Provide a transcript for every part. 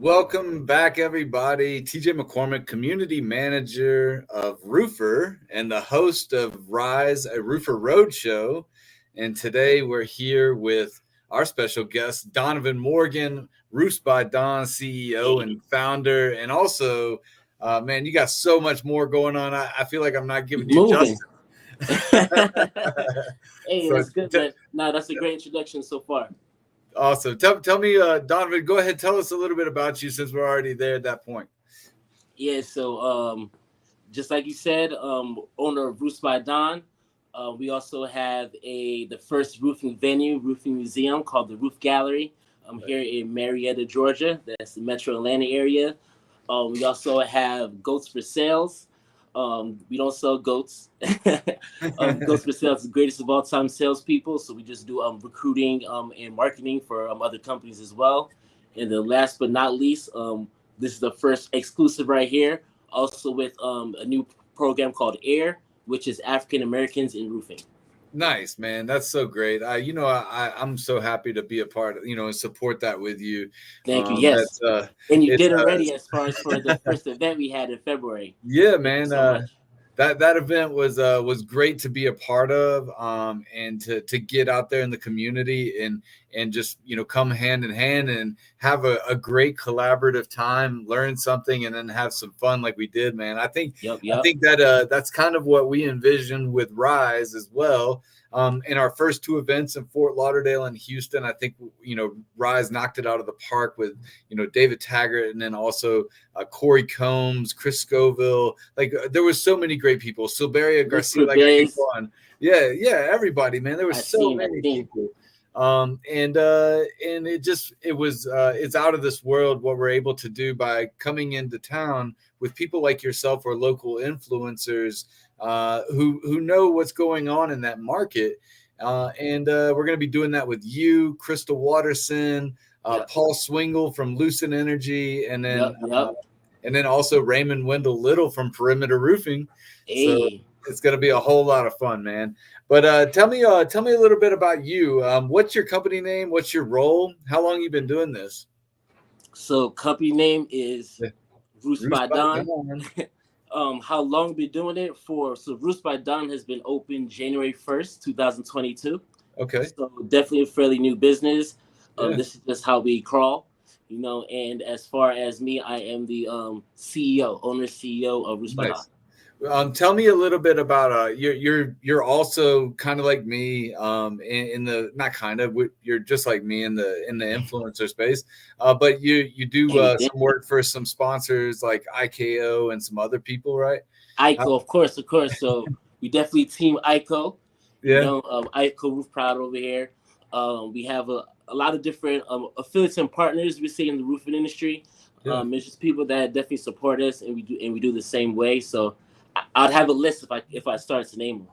Welcome back, everybody. TJ McCormack, Community Manager of Roofer and the host of Rise, a Roofer Roadshow. And today we're here with our special guest, Donovan Morgan, Roofs by Don CEO and founder. And also, man, you got so much more going on. I feel like I'm not giving you Moving. justice. Hey, So that's good, man. No, that's a great introduction so far. Awesome. Tell me, Donovan, go ahead. Tell us a little bit about you since we're already there at that point. Yeah, so just like you said, owner of Roofs by Don. We also have the first roofing museum called the Roof Gallery. Here in Marietta, Georgia. That's the Metro Atlanta area. We also have Goats for Sales. We don't sell goats. Goats for Sales is the greatest of all time salespeople. So we just do recruiting and marketing for other companies as well. And then last but not least, this is the first exclusive right here. Also with a new program called AIR, which is African Americans in Roofing. Nice, man. That's so great. I'm so happy to be a part of, and support that with you. Thank you. Yes. And you did already as far as for the first event we had in February. Yeah, Thank man. So that event was great to be a part of, and to get out there in the community and just come hand in hand and have a great collaborative time, learn something, and then have some fun like we did, man. I think that that's kind of what we envisioned with Rise as well. In our first two events in Fort Lauderdale and Houston, I think Rise knocked it out of the park with David Taggart, and then also Corey Combs, Chris Scoville. Like there was so many great people. Silveria Garcia, like I keep on. Yeah, everybody, man. There were so many people. And it's out of this world what we're able to do by coming into town with people like yourself or local influencers who know what's going on in that market. And we're going to be doing that with you, Crystal Watterson, Paul Swingle from Lucent Energy, and then also Raymond Wendell Little from Perimeter Roofing. Hey. So it's going to be a whole lot of fun, man. But tell me a little bit about you. What's your company name? What's your role? How long you been doing this? So company name is Roofs by Don. How long been doing it for? So Roofs by Don has been open January 1st, 2022. Okay. So definitely a fairly new business. This is just how we crawl, and as far as me, I am the owner CEO of Roofs by Don. Tell me a little bit about you're also kind of like me in the not kind of you're just like me in the influencer space, but you do some work for some sponsors like IKO and some other people, right? IKO, of course. So we definitely team IKO. IKO Roof Proud over here. We have a lot of different affiliates and partners we see in the roofing industry. It's just people that definitely support us, and we do the same way. So I'd have a list if I started to name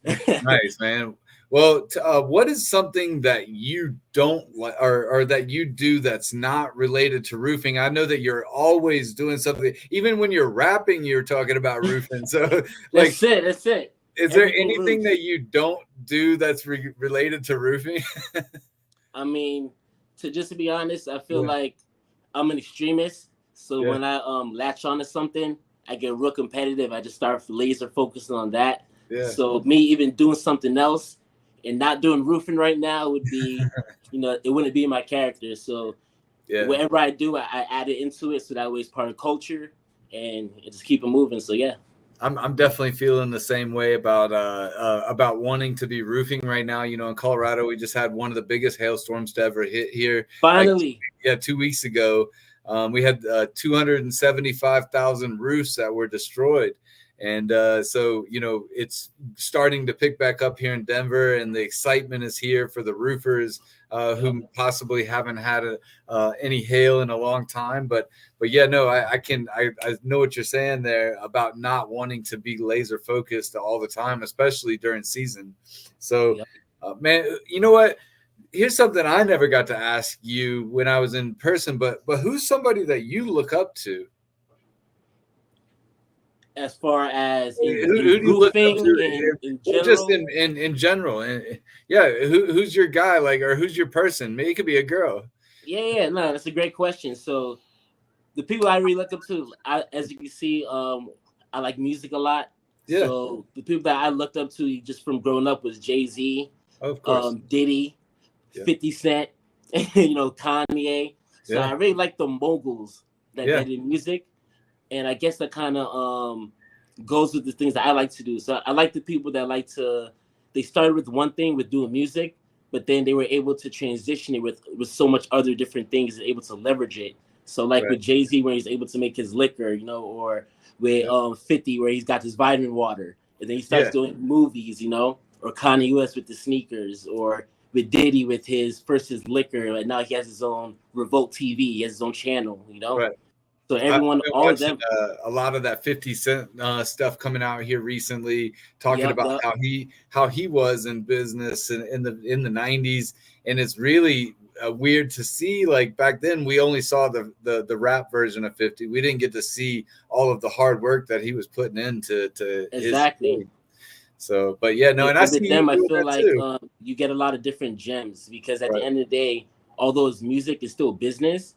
them. Nice, man. Well, what is something that you don't like or that you do that's not related to roofing? I know that you're always doing something. Even when you're rapping, you're talking about roofing. So that's it. Is there anything that you don't do that's related to roofing? I mean, to be honest, I feel like I'm an extremist. So when I latch onto something, I get real competitive. I just start laser focusing on that. Yeah. So me even doing something else and not doing roofing right now would be, it wouldn't be my character. So whatever I do, I add it into it. So that way it's part of culture and just keep it moving. So yeah. I'm definitely feeling the same way about wanting to be roofing right now. In Colorado, we just had one of the biggest hailstorms to ever hit here. Finally. 2 weeks ago. We had 275,000 roofs that were destroyed. And so, it's starting to pick back up here in Denver, and the excitement is here for the roofers who possibly haven't had any hail in a long time. But yeah, no, I know what you're saying there about not wanting to be laser focused all the time, especially during season. So, man, you know what? Here's something I never got to ask you when I was in person, but who's somebody that you look up to? As far as who do you look up to in general? Just in general. Who's your guy, or who's your person? Maybe it could be a girl. No, that's a great question. So the people I really look up to, as you can see, I like music a lot. Yeah. So the people that I looked up to just from growing up was Jay-Z, Of course. Diddy, Yeah. 50 Cent, Kanye. So Yeah. I really like the moguls that Yeah. did music, and I guess that kind of goes with the things that I like to do. So I like the people that like to. They started with one thing with doing music, but then they were able to transition it with so much other different things and able to leverage it. So like Right. with Jay-Z, where he's able to make his liquor, or with 50, where he's got his vitamin water, and then he starts doing movies, or Kanye West with the sneakers, or with Diddy with his liquor, and now he has his own Revolt TV, he has his own channel, Right. So everyone, I've been all watching, of them, a lot of that 50 Cent stuff coming out here recently, talking Yep, about yep. how he was in business in the 90s, and it's really weird to see. Like back then, we only saw the rap version of 50. We didn't get to see all of the hard work that he was putting into his Exactly. thing. So, but yeah, no, and I And see with you them, I doing feel that like too. you get a lot of different gems, because at the Right. end of the day, although it's music, it's still business.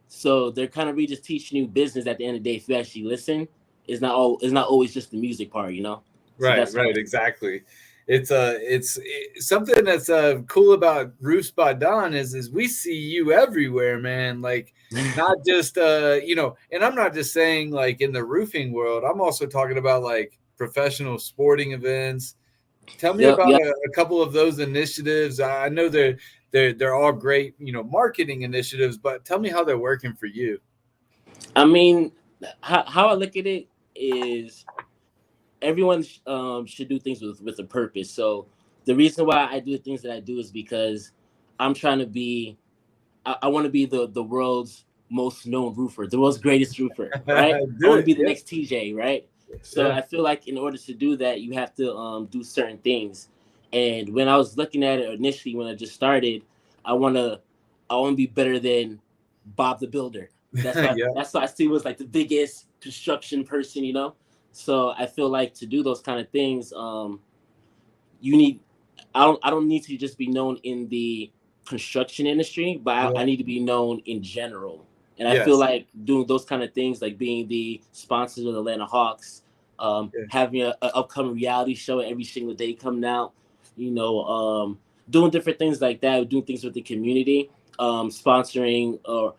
So they're kind of really just teaching you business at the end of the day. If you actually listen, it's not always just the music part, So Right, that's right, exactly. It's something that's cool about Roofs by Dawn is we see you everywhere, man. Like not just and I'm not just saying like in the roofing world. I'm also talking about like professional sporting events. Tell me Yep, about yep. a couple of those initiatives. I know they're all great, marketing initiatives, but tell me how they're working for you. I mean, how I look at it is everyone should do things with a purpose. So the reason why I do the things that I do is because I'm trying to be. I want to be the world's most known roofer, the world's greatest roofer, right? I Do want to it. be the Yeah, next TJ, right? So yeah, I feel like in order to do that, you have to do certain things. And when I was looking at it initially, when I just started, I wanna I want to be better than Bob the Builder. yeah. That's why I see was like the biggest construction person. So I feel like to do those kind of things, you need. I don't need to just be known in the construction industry, but I Right. need to be known in general. And I feel Yes. like doing those kind of things, like being the sponsors of the Atlanta Hawks, Yeah. having a upcoming reality show every single day coming out, doing different things like that, doing things with the community, sponsoring or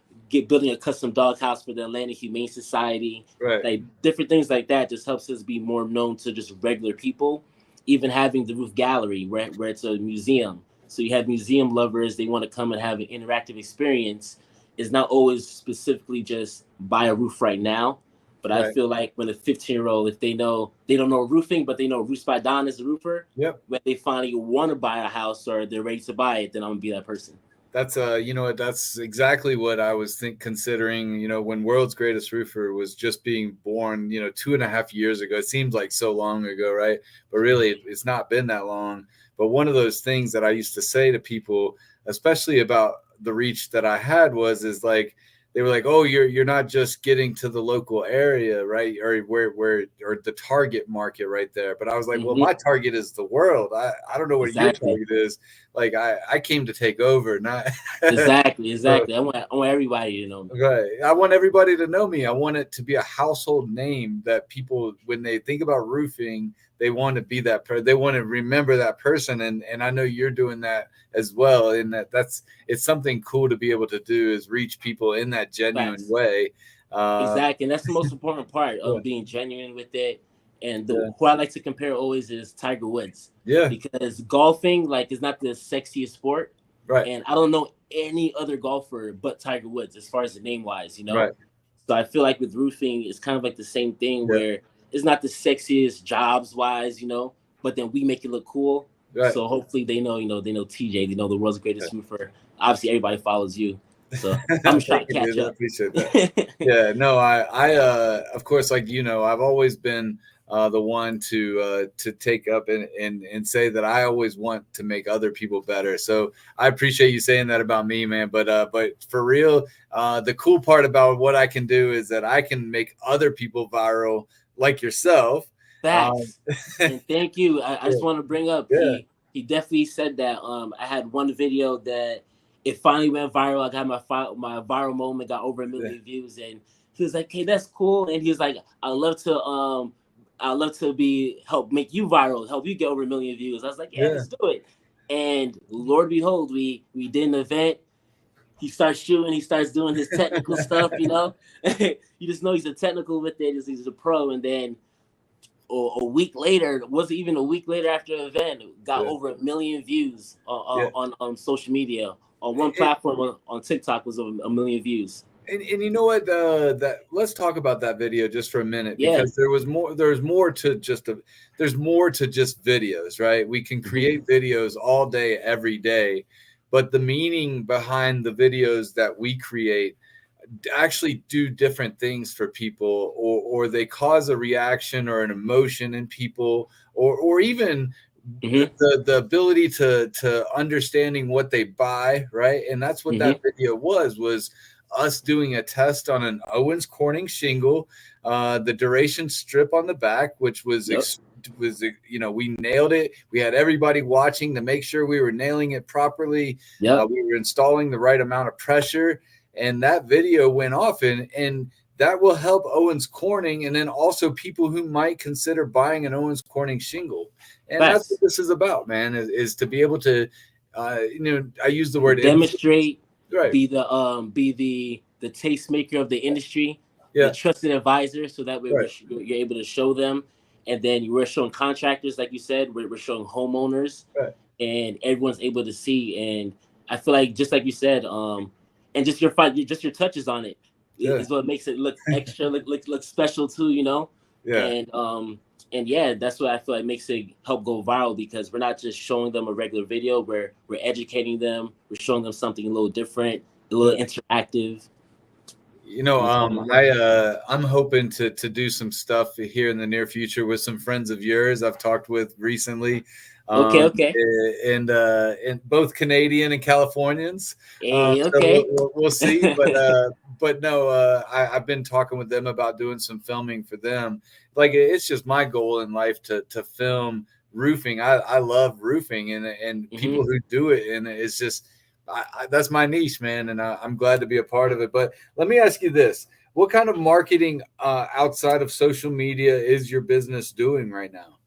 building a custom doghouse for the Atlanta Humane Society, Right. like different things like that just helps us be more known to just regular people. Even having the roof gallery where it's a museum, so you have museum lovers, they want to come and have an interactive experience. It's not always specifically just buy a roof right now, but I Right. feel like when a 15-year-old, if they don't know roofing, but they know Roofs by Don is a roofer, Yep. when they finally want to buy a house or they're ready to buy it, then I'm gonna be that person. That's that's exactly what I was considering, when World's Greatest Roofer was just being born, 2.5 years ago. It seems like so long ago, right? But really it's not been that long. But one of those things that I used to say to people, especially about the reach that I had, is like they were like, "Oh, you're not just getting to the local area, right? Or where or the target market right there." But I was like, "Well, Mm-hmm. my target is the world. I don't know what your Exactly. target is. Like I came to take over, not Exactly. so, Exactly. I want everybody to know me. right. I want everybody to know me. I want it to be a household name that people, when they think about roofing, they want to be that they want to remember that person. And I know you're doing that as well. And it's something cool to be able to do, is reach people in that genuine Facts. way. Exactly, and that's the most important part Yeah, of being genuine with it. And yeah, who I like to compare always is Tiger Woods, yeah. because golfing like is not the sexiest sport, Right, and I don't know any other golfer but Tiger Woods as far as the name wise. right. So I feel like with roofing, it's kind of like the same thing Yeah, where it's not the sexiest jobs wise, but then we make it look cool. right. So hopefully they know TJ, they know the world's greatest roofer. Obviously, everybody follows you, so I'm trying Thank to you, catch dude. I up. appreciate that. Yeah, no, of course, like I've always been the one to take up and say that I always want to make other people better. So I appreciate you saying that about me, man. But for real, the cool part about what I can do is that I can make other people viral, like yourself. Um, Facts. And thank you. I just want to bring up yeah, he definitely said that. I had one video that it finally went viral. I got my viral moment, got over a yeah, million views, and he was like, "Hey, that's cool," and he was like, "I'd love to help make you viral, help you get over 1 million views." I was like, "Yeah, Yeah. let's do it." And Lord behold, we did an event. He starts shooting, he starts doing his technical stuff, you know. You just know he's a technical with it, he's a pro. And then a week later, wasn't even a week later after the event, got Yeah. over 1 million views Yeah. on social media. On one And, platform on TikTok was 1 million views. and you know what? That let's talk about that video just for a minute, Yeah. because there's more to just videos, right? We can create videos all day, every day, but the meaning behind the videos that we create actually do different things for people, or they cause a reaction or an emotion in people, or even the ability to understanding what they buy, right? And that's what that video was us doing a test on an Owens Corning shingle, the duration strip on the back, which was we nailed it. We had everybody watching to make sure we were nailing it properly. We were installing the right amount of pressure, and that video went off, and that will help Owens Corning, and then also people who might consider buying an Owens Corning shingle. And that's what this is about, man, is to be able to, I use the word demonstrate, right, be the tastemaker of the industry, yeah, the trusted advisor, so that way right, you're able to show them. And then we're showing contractors, like you said, we're showing homeowners, right, and everyone's able to see. And I feel like, just like you said, and just your touches on it is what makes it look extra, look special too, you know. yeah. And yeah, that's what I feel like makes it help go viral, because we're not just showing them a regular video, we're educating them, we're showing them something a little different, a little interactive. I'm hoping to do some stuff here in the near future with some friends of yours I've talked with recently. Okay. And both Canadian and Californians. Hey, So okay. we'll see. But no, I've been talking with them about doing some filming for them. Like, it's just my goal in life to film roofing. I love roofing, and people who do it, and it's just that's my niche, man, and I'm glad to be a part of it. But let me ask you this: what kind of marketing outside of social media is your business doing right now?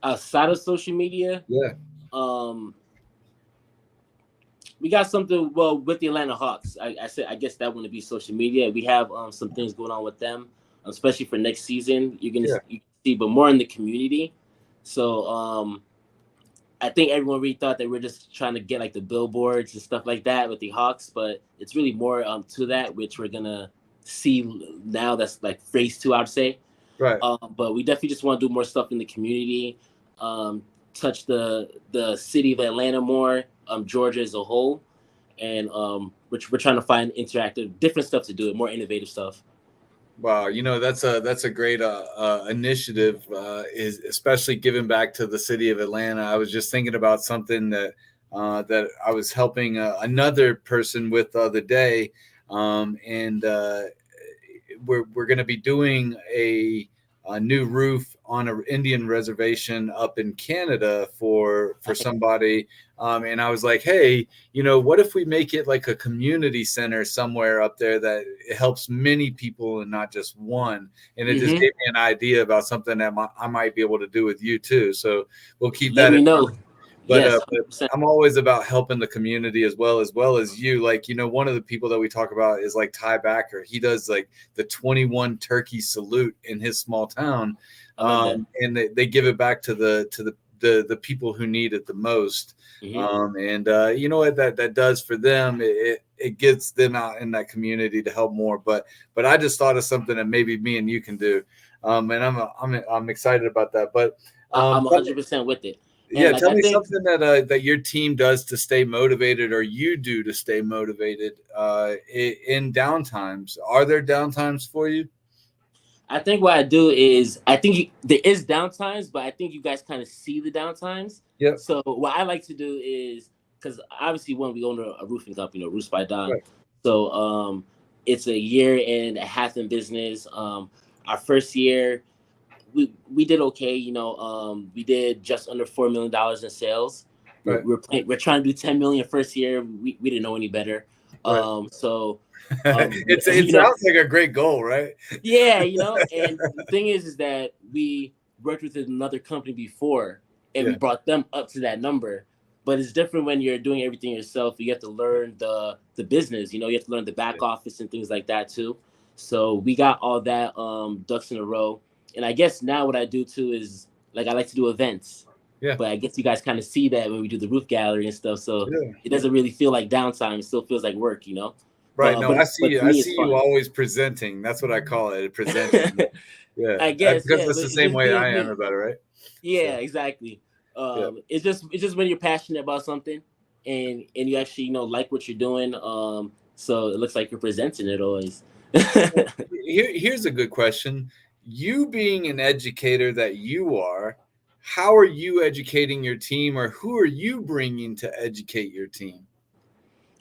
Outside of social media, yeah, we got something. Well, with the Atlanta Hawks, I guess that wouldn't be social media. We have some things going on with them, especially for next season. You can see, but more in the community. So I think everyone really thought that we're just trying to get like the billboards and stuff like that with the Hawks, but it's really more to that, which we're gonna see now. That's like phase 2, I would say. right. But we definitely just want to do more stuff in the community, touch the city of Atlanta more, Georgia as a whole, and we're trying to find interactive, different stuff to do it, more innovative stuff. Wow, that's a great initiative, is especially giving back to the city of Atlanta. I was just thinking about something that I was helping another person with the other day, and we're going to be doing a new roof on an Indian reservation up in Canada for somebody. And I was like, hey, what if we make it like a community center somewhere up there that helps many people and not just one? And it just gave me an idea about something that I might be able to do with you too. So we'll keep that in mind. But, yes, but I'm always about helping the community as well as you. Like, one of the people that we talk about is like Ty Backer. He does like the 21 turkey salute in his small town. And they give it back to the people who need it the most. And you know what that does for them? It gets them out in that community to help more. But I just thought of something that maybe me and you can do. And I'm excited about that. But I'm 100% with it. Yeah, tell me something that your team does to stay motivated, or you do to stay motivated in downtimes. Are there downtimes for you? I think what I do is, there is downtimes, but I think you guys kind of see the downtimes. Yeah. So what I like to do is, because obviously when we own a roofing company, Roofs by Don, right. So it's a year and a half in business. Our first year, we did okay. We did just under $4 million in sales. Right. We're trying to do 10 million first year. We didn't know any better. Right. So It sounds like a great goal, right? yeah, and the thing is that we worked with another company before and we Yeah. brought them up to that number. But it's different when you're doing everything yourself. You have to learn the business, you have to learn the back office and things like that too. So we got all that ducks in a row. And I guess now what I do too is like I like to do events. Yeah. But I guess you guys kind of see that when we do the roof gallery and stuff. So Yeah. it doesn't really feel like downtime. It still feels like work. Right. No, I see But you. to I me, it's see you fun. always presenting. That's what I call it. Presenting. Yeah. I guess, Because yeah, that's but the it's same just way being I am me. about it, right? Yeah, So, exactly. yeah. It's just when you're passionate about something and you actually like what you're doing. So it looks like you're presenting it always. Here's a good question. You being an educator that you are, how are you educating your team, or who are you bringing to educate your team?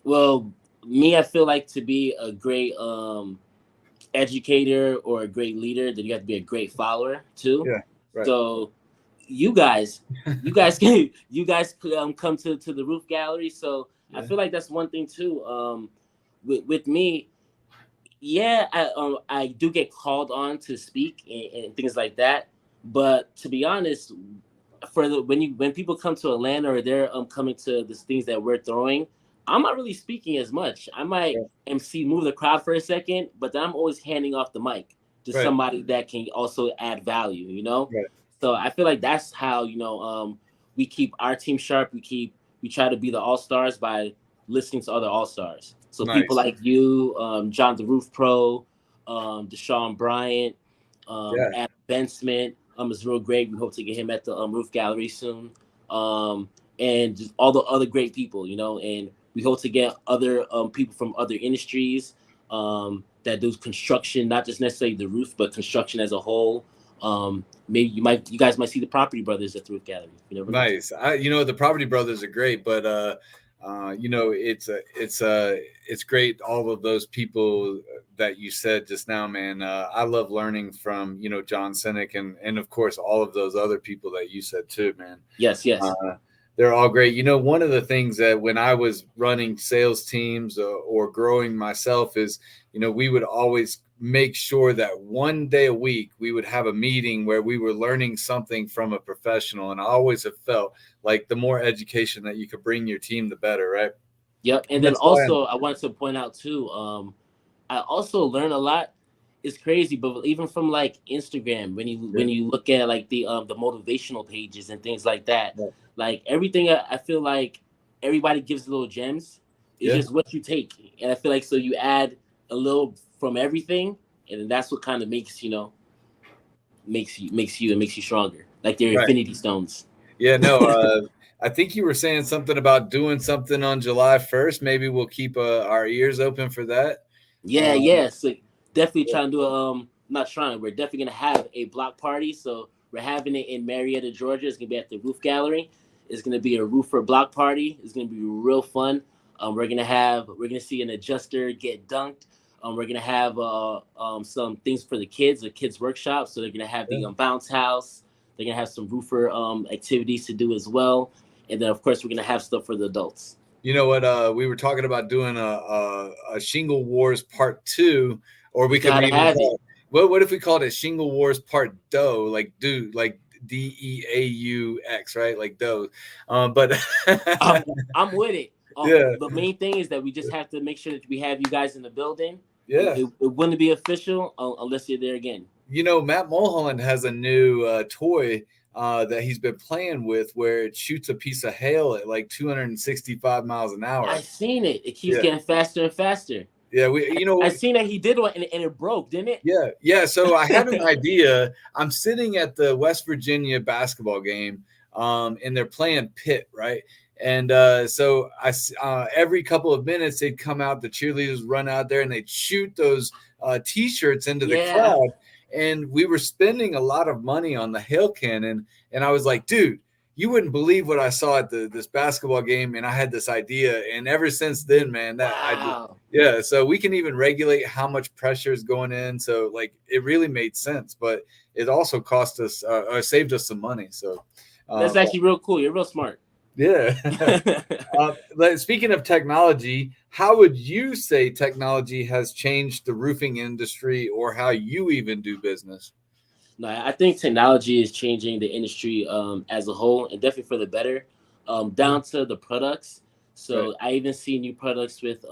Well, me, I feel like to be a great educator or a great leader, then you have to be a great follower too. Yeah. Right. So you guys, you guys come to the roof gallery. So I Yeah. feel like that's one thing too. With me, yeah, I do get called on to speak and things like that. But to be honest, when people come to Atlanta or they're coming to the things that we're throwing, I'm not really speaking as much. I might Right. MC, move the crowd for a second, but then I'm always handing off the mic to Right. somebody that can also add value. Right. So I feel like that's how we keep our team sharp. We try to be the all stars by listening to other all stars. So people Nice. like you, John the Roof Pro, Deshaun Bryant, Yeah. Adam Ben Smith, is real great. We hope to get him at the Roof Gallery soon. And just all the other great people. And we hope to get other people from other industries that do construction, not just necessarily the roof, but construction as a whole. Maybe you guys might see the Property Brothers at the Roof Gallery. You never know. Nice. The Property Brothers are great, but it's great. All of those people that you said just now, man. I love learning from John Sinek and of course all of those other people that you said too, man. Yes. They're all great. One of the things that when I was running sales teams or growing myself is, we would always make sure that one day a week we would have a meeting where we were learning something from a professional. And I always have felt like the more education that you could bring your team, the better, right? Yep. And then also I wanted to point out too, I also learn a lot. It's crazy, but even from like Instagram, when you look at like the motivational pages and things like that, Yeah. like everything, I feel like everybody gives little gems. It's just what you take, and I feel like so you add a little from everything, and then that's what kind of makes you stronger, like they're infinity stones. Yeah, no, I think you were saying something about doing something on July 1st. Maybe we'll keep our ears open for that. Yeah. So definitely trying to do not trying. We're definitely gonna have a block party. So we're having it in Marietta, Georgia. It's gonna be at the Roof Gallery. It's gonna be a roofer block party. It's gonna be real fun. We're gonna see an adjuster get dunked. We're gonna have some things for the kids, a kids workshop. So they're gonna have the bounce house. They're gonna have some roofer activities to do as well. And then of course we're gonna have stuff for the adults. You know what? We were talking about doing a Shingle Wars Part 2, or we could Gotta even have call it. What if we called it Shingle Wars Part Doe, like DEAUX, right? Like dough. But I'm with it. The main thing is that we just have to make sure that we have you guys in the building. Yeah. It wouldn't be official unless you're there again. Matt Mulholland has a new toy that he's been playing with where it shoots a piece of hail at like 265 miles an hour. I've seen it. It keeps getting faster and faster. Yeah, I seen that he did one and it broke, didn't it? Yeah. So I had an idea. I'm sitting at the West Virginia basketball game, and they're playing Pitt, right? And so every couple of minutes they'd come out, the cheerleaders run out there, and they'd shoot those T-shirts into the crowd. And we were spending a lot of money on the hail cannon, and I was like, dude, you wouldn't believe what I saw at this basketball game, and I had this idea, and ever since then, man, so we can even regulate how much pressure is going in. So like, it really made sense, but it also cost us or saved us some money. So that's actually real cool. You're real smart. Yeah. Speaking of technology, how would you say technology has changed the roofing industry, or how you even do business? No, I think technology is changing the industry as a whole, and definitely for the better, Mhm. down to the products. Right. So I even see new products with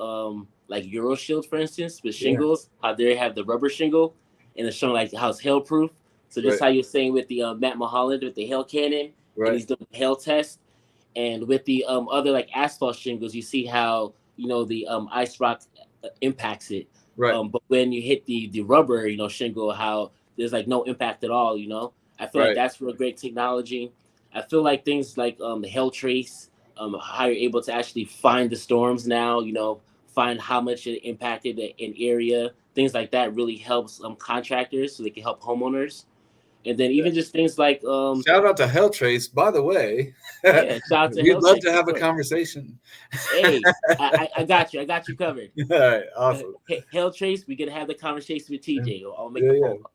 like EuroShield, for instance, with Yeah. shingles, how they have the rubber shingle, and it's showing like how it's hail proof. So just Right. how you're saying with the Matt Mulholland with the hail cannon, and Right. he's doing the hail test, and with the other like asphalt shingles, you see how the ice rock impacts it. Right. But when you hit the rubber shingle, how there's like no impact at all. I feel like Right. that's real great technology. I feel like things like the hail trace, how you're able to actually find the storms now. Find how much it impacted an area. Things like that really helps contractors so they can help homeowners. And then Yeah. even just things like Shout out to Hell Trace, by the way. yeah, shout out to We'd hail love trace to for have a sure. conversation. Hey, I got you. I got you covered. All right, awesome. Hail Trace, we gonna have the conversation with TJ. I'll make Yeah, the yeah, phone call.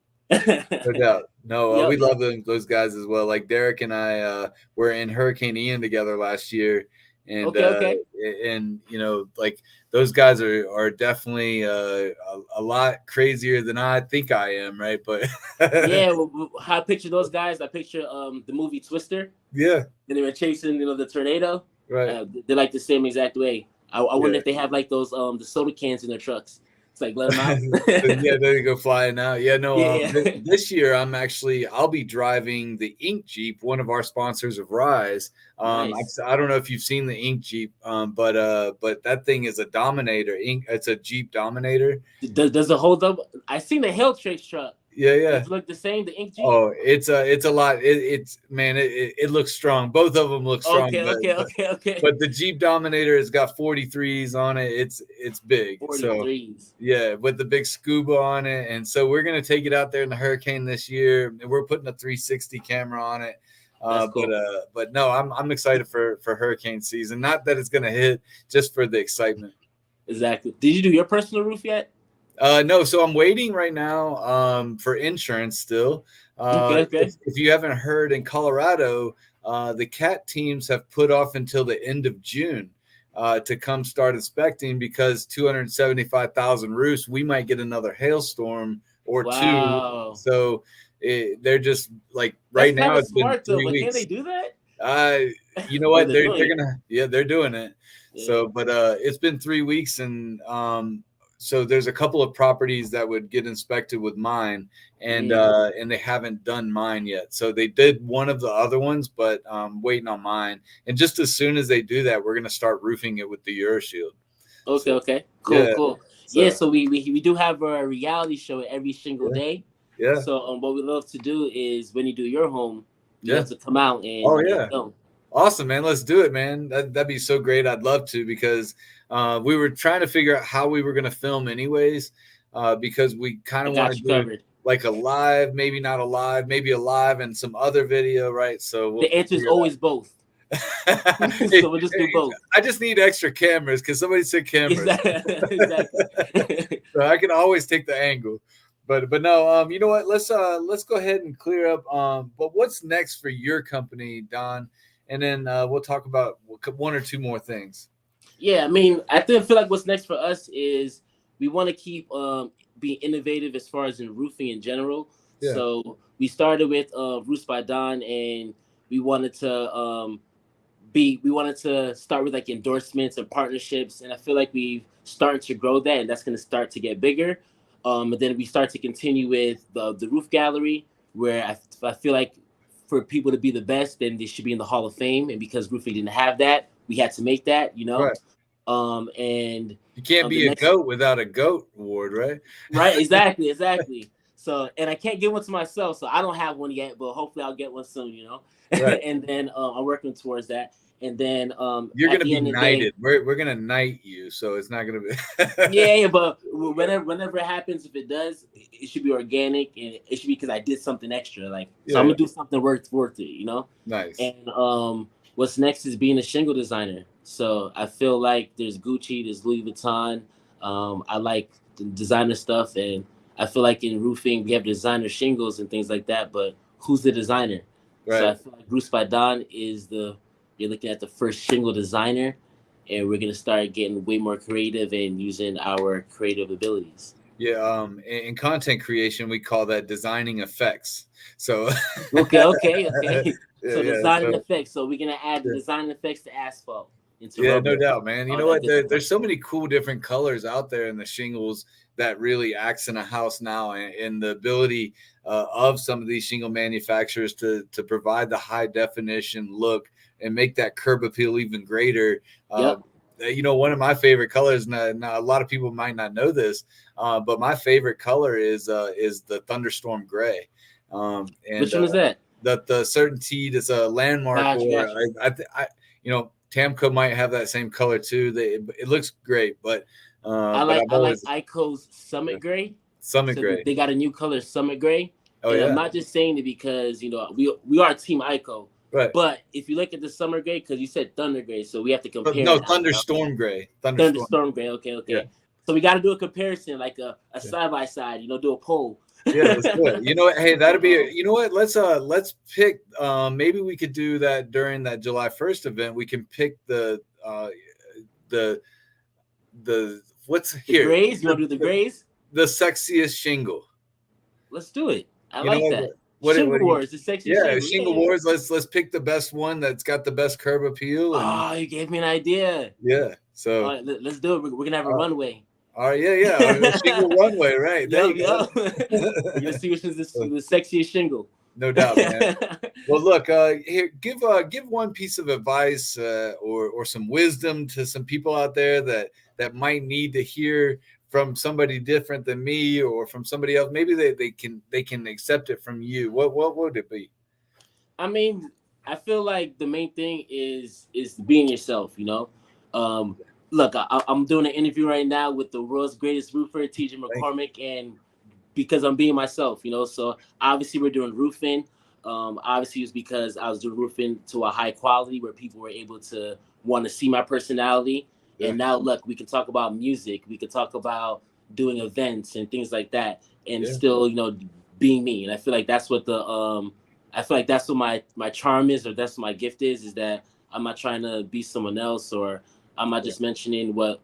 no doubt. No, Yep, we yep. love those guys as well. Like Derek and I were in Hurricane Ian together last year, and Okay, okay. like those guys are definitely a lot crazier than I think I am, right? But Yeah, how I picture those guys. I picture the movie Twister, yeah, and they were chasing the tornado. right. They're like the same exact way. I wonder Yeah. if they have like those the soda cans in their trucks. It's like let them out. Yeah, there you go, flying out. Yeah, no. Yeah, yeah. This year I'll be driving the Ink Jeep, one of our sponsors of Rise. Nice. I don't know if you've seen the Ink Jeep, but that thing is a Dominator. Ink, it's a Jeep Dominator. Does it hold up? I seen the Hail Trace truck. Yeah, Does yeah. it look the same? The Ink Jeep? Oh, it's a lot. It's man, it looks strong. Both of them look strong, Okay, okay, okay, okay. but the Jeep Dominator has got 43s on it. It's big. So 43s. yeah, with the big scuba on it. And so we're gonna take it out there in the hurricane this year. And we're putting a 360 camera on it. That's cool. But no, I'm excited for hurricane season. Not that it's gonna hit, just for the excitement. Exactly. Did you do your personal roof yet? No, so I'm waiting right now for insurance still. Okay, okay. If you haven't heard, in Colorado, the CAT teams have put off until the end of June to come start inspecting, because 275,000 roofs, we might get another hailstorm or two. Wow. So they're just like, That's right now, kind of it's been smart though, 3 but can't they weeks. do that? Uh, you know Or what? they're doing They're it? gonna, yeah, they're doing it. Yeah. So, but it's been 3 weeks, and so there's a couple of properties that would get inspected with mine, and they haven't done mine yet. So they did one of the other ones, but waiting on mine. And just as soon as they do that, we're gonna start roofing it with the EuroShield. Okay, So okay. Cool, yeah, cool. Yeah, so so we do have a reality show every single yeah, day. yeah, So what we love to do is when you do your home, we yeah. love to come out Oh and yeah. film. Awesome, man. Let's do it, man. That'd be so great. I'd love to, because we were trying to figure out how we were going to film anyways, because we kind I of want got to you do it covered. like a live, maybe not a live, maybe a live and some other video, right? So The we'll answer is figure it always both. out. So we'll just do both. I just need extra cameras, because somebody said cameras. Exactly. So I can always take the angle. But no, you know what? Let's go ahead and clear up. But what's next for your company, Don? And then we'll talk about one or two more things. Yeah, I mean, feel like what's next for us is we want to keep being innovative as far as in roofing in general. Yeah. So we started with Roofs by Don, and we wanted to we wanted to start with like endorsements and partnerships, and I feel like we've started to grow that, and that's going to start to get bigger. And then we start to continue with the roof gallery, where I feel like for people to be the best, then they should be in the Hall of Fame, and because roofing didn't have that, we had to make that. Right. And You can't the be a next goat without a goat award, right? right, exactly. So, and I can't get one to myself, so I don't have one yet, but hopefully I'll get one soon. Right. And then I'm working towards that. And then You're at gonna the be end of the day, knighted. We're gonna knight you, so it's not gonna be. yeah, but whenever it happens, if it does, it should be organic, and it should be because I did something extra. Like, so Yeah, I'm yeah. gonna do something worth it. Nice. And what's next is being a shingle designer. So I feel like there's Gucci, there's Louis Vuitton. I like the designer stuff, and I feel like in roofing we have designer shingles and things like that. But who's the designer? So Right. I feel like Bruce by Don is the You're looking at the first shingle designer, and we're gonna start getting way more creative and using our creative abilities. Yeah, in content creation, we call that designing effects. So, Okay. yeah, So yeah. design and So, effects. So we're gonna add the yeah. design and effects to asphalt, into Yeah, no rubber, doubt, man. You all know that what? good stuff. There's so many cool different colors out there in the shingles that really acts in a house now, and the ability of some of these shingle manufacturers to provide the high definition look and make that curb appeal even greater. Yep. One of my favorite colors. Now a lot of people might not know this, but my favorite color is the thunderstorm gray, and Which one is that? the certainty is a landmark, Gotcha, or gotcha. Tamco might have that same color too. It looks great, but I like I'm I like always Ico's Summit Gray. Summit So Gray. they got a new color, Summit Gray. Oh And I'm yeah, not just saying it because we are Team Ico. right. But if you look at the Summer Gray, because you said Thunder Gray, so we have to But compare no, now. Thunderstorm Gray. Thunderstorm. Thunderstorm Gray. Yeah, Okay. So we got to do a comparison, like a yeah, side by side. Do a poll. yeah. Let's do it. You know what? Hey, that'd be. So, You know what? Let's pick. Maybe we could do that during that July 1st event. We can pick the what's the here grays. You want to do the grays? the sexiest shingle. Let's do it. I You know like what? that. What Shingle do you? Wars, the sexy Yeah, shingle. Shingle Yeah. Wars. Let's pick the best one that's got the best curb appeal. And Oh, you gave me an idea. yeah, so All right, let's do it. We're gonna have a uh, runway. all right, yeah. Shingle runway, right? There Yo, you go. yo. We're gonna see which is the sexiest shingle. No doubt, man. Well, look, here, give one piece of advice or some wisdom to some people out there that might need to hear from somebody different than me or from somebody else. Maybe they can accept it from you. What would it be? I mean, I feel like the main thing is being yourself. Um, Look, I'm doing an interview right now with the world's greatest roofer, TJ McCormack, and because I'm being myself, So obviously we're doing roofing. Obviously it's because I was doing roofing to a high quality where people were able to want to see my personality. Yeah. And now look, we can talk about music, we can talk about doing events and things like that, and Yeah. still, being me. And I feel like that's what my charm is, or that's what my gift is that I'm not trying to be someone else, or I'm not just mentioning what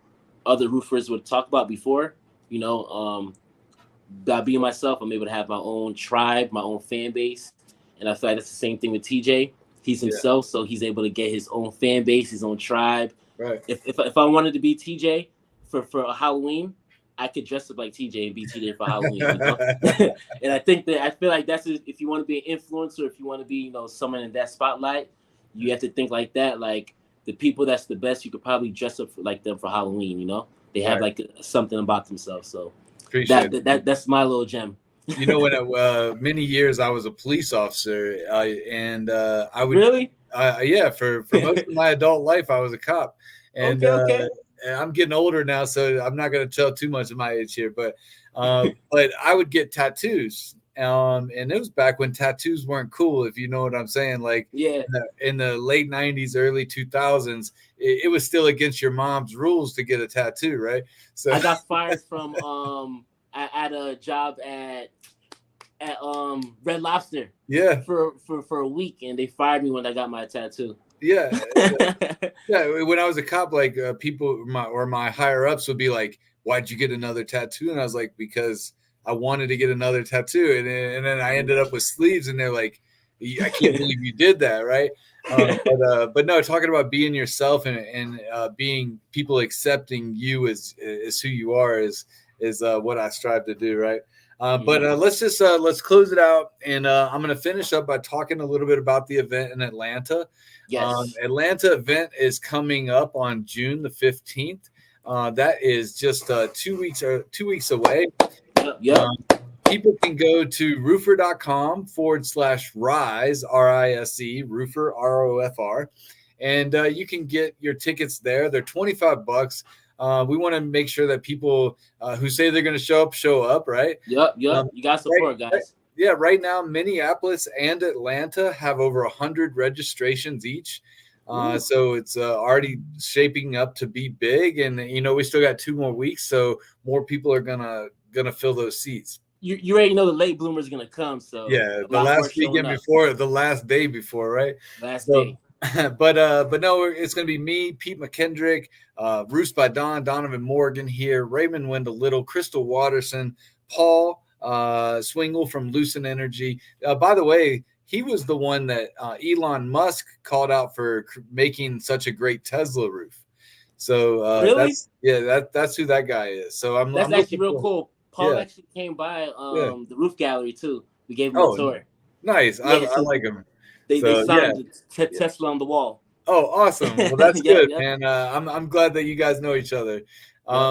other roofers would talk about before, by being myself, I'm able to have my own tribe, my own fan base. And I feel like that's the same thing with TJ. He's himself, so he's able to get his own fan base, his own tribe. Right. If I wanted to be TJ for a Halloween, I could dress up like TJ and be TJ for Halloween. And I feel like that's if you want to be an influencer, if you want to be, someone in that spotlight, you have to think like that. Like the people that's the best, you could probably dress up like them for Halloween. They have like something about themselves. So that's my little gem. When many years I was a police officer, and I would really, for most of my adult life I was a cop, and okay. And I'm getting older now, so I'm not going to tell too much of my age here, but I would get tattoos, and it was back when tattoos weren't cool, if you know what I'm saying. Like in the late '90s, early 2000s, it was still against your mom's rules to get a tattoo, right? So I got fired from at a job at Red Lobster. Yeah. For a week, and they fired me when I got my tattoo. Yeah. When I was a cop, like people, my higher ups would be like, "Why'd you get another tattoo?" And I was like, "Because I wanted to get another tattoo." And then I ended up with sleeves, and they're like, "I can't believe you did that, right?" But no, talking about being yourself and being people accepting you as who you are is what I strive to do, right? But let's close it out, and I'm going to finish up by talking a little bit about the event in Atlanta. Yes. Atlanta event is coming up on June the 15th. That is just 2 weeks away. Yep. People can go to roofer.com/rise, RISE, roofer, ROFR, and you can get your tickets there. They're $25. We want to make sure that people who say they're going to show up, right? Yep. You got support, guys. Right now, Minneapolis and Atlanta have over 100 registrations each. So it's already shaping up to be big. And, we still got 2 more weeks. So more people are going to fill those seats. You already know the late bloomers are going to come. So yeah, the last weekend before, the last day before, right? Day. but no, it's going to be me, Pete McKendrick, Roost by Don, Donovan Morgan here, Raymond Wendell Little, Crystal Watterson, Paul Swingle from Lucent Energy. By the way, he was the one that Elon Musk called out for making such a great Tesla roof. So Really? that's who that guy is. So I'm That's actually looking real for. cool. Paul Yeah, actually came by yeah. the roof gallery too. We gave him a Oh, tour. nice. Yeah, I so like him. they So yeah. signed Tesla on the wall. Oh, awesome. Well, that's Yep, good, yep, man. I'm glad that you guys know each other. yep,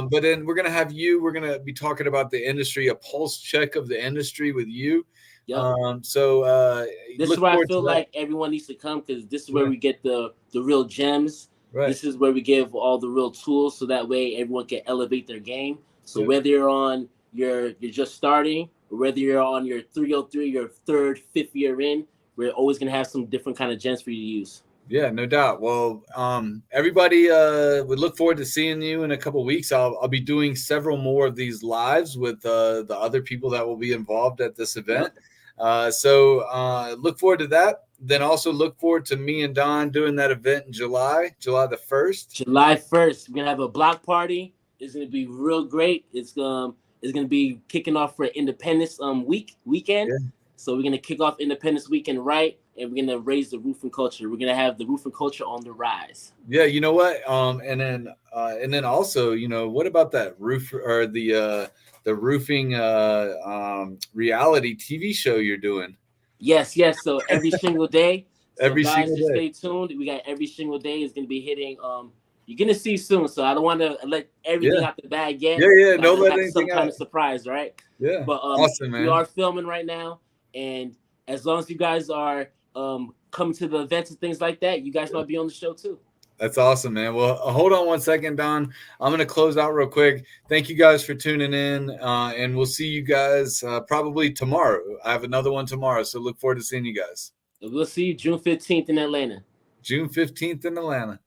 But then we're gonna be talking about the industry, a pulse check of the industry with you. yep. So This is look where I forward to feel that. like everyone needs to come, because this is where Yeah, we get the real gems. right. This is where we give all the real tools, so that way everyone can elevate their game. So Yeah. whether you're on you're just starting, or whether you're on your 303, your third, fifth year in, we're always gonna have some different kind of gems for you to use. Yeah, no doubt. Well, everybody would look forward to seeing you in a couple of weeks. I'll be doing several more of these lives with the other people that will be involved at this event. Yep. So look forward to that. Then also look forward to me and Don doing that event in July the 1st. July 1st, we're gonna have a block party. It's gonna be real great. It's gonna be kicking off for Independence weekend. Yeah. So we're gonna kick off Independence weekend right, and we're gonna raise the roofing culture. We're gonna have the roofing culture on the rise. Yeah, you know what? And then also, what about that roof or the roofing reality TV show you're doing Yes, yes. So every single day. So every guys, single just day? stay tuned. We got every single day is gonna be hitting. You're gonna see soon. So I don't want to let everything Yeah, out the bag yet. yeah, yeah. So I Don't just let have some anything kind out. of surprise, right? Yeah, But awesome, we man. are filming right now, and as long as you guys are coming to the events and things like that, you guys might be on the show too. That's awesome, man. Well, hold on one second, Don. I'm going to close out real quick. Thank you guys for tuning in, and we'll see you guys probably tomorrow. I have another one tomorrow, so look forward to seeing you guys. We'll see you June 15th in Atlanta. June 15th in Atlanta.